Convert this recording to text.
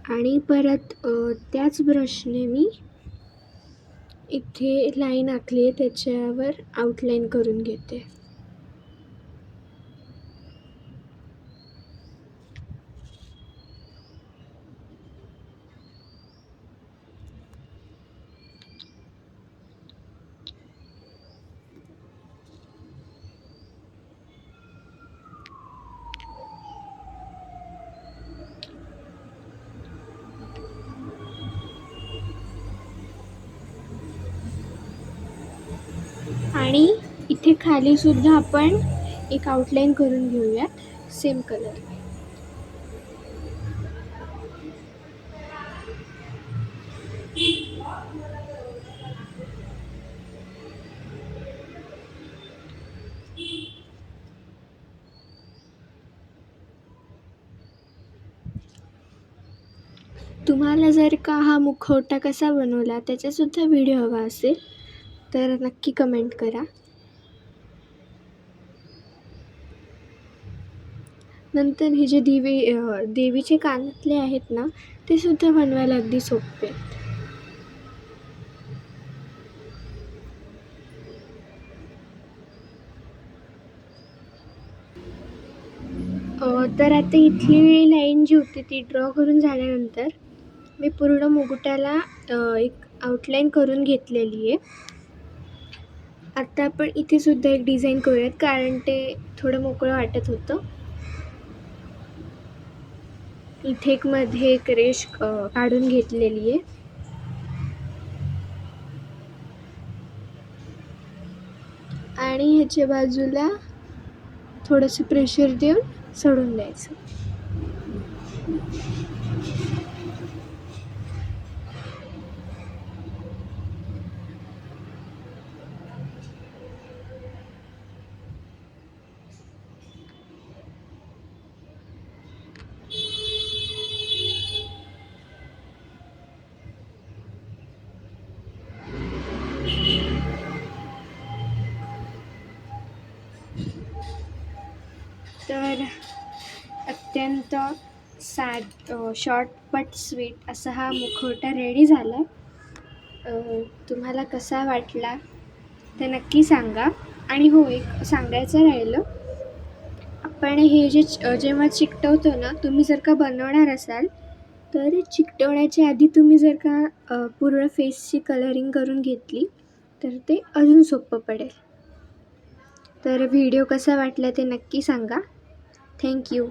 आणि परत त्याच ब्रशने मी इथे लाईन आखली आहे, त्याच्यावर आउटलाईन करून घेते. आणि इथे खाली सुद्धा आपण एक आउटलाईन करून घेऊयात सेम कलर. तुम्हाला जर का हा मुखवटा कसा बनवला त्याचासुद्धा व्हिडिओ हवा असेल तर नक्की कमेंट करा. नंतर हे जे देवीचे कानातले आहेत ना, ते सुद्धा बनवायला अगदी सोपे आहेत. तर आता इथली लाईन जी होती ती ड्रॉ करून झाल्यानंतर मी पूर्ण मुकुटाला एक आउटलाईन करून घेतलेली आहे. आता आपण इथे सुद्धा एक डिझाईन करूयात, कारण ते थोडं मोकळं वाटत होतं. इथे एक मध्ये एक रेष काढून घेतलेली आहे. आणि ह्याच्या बाजूला थोडंसं प्रेशर देऊन सोडून द्यायचं. तर अत्यंत शॉर्ट बट स्वीट असा हा मुखवटा रेडी झाला. तुम्हाला कसा वाटला ते नक्की सांगा. आणि हो, एक सांगायचं राहिलं, आपण हे जेव्हा चिकटवतो ना, तुम्ही जर का बनवणार असाल तर चिकटवण्याच्या आधी तुम्ही जर का पूर्ण फेसची कलरिंग करून घेतली तर ते अजून सोपं पडेल. तर व्हिडिओ कसा वाटला ते नक्की सांगा. थँक्यू.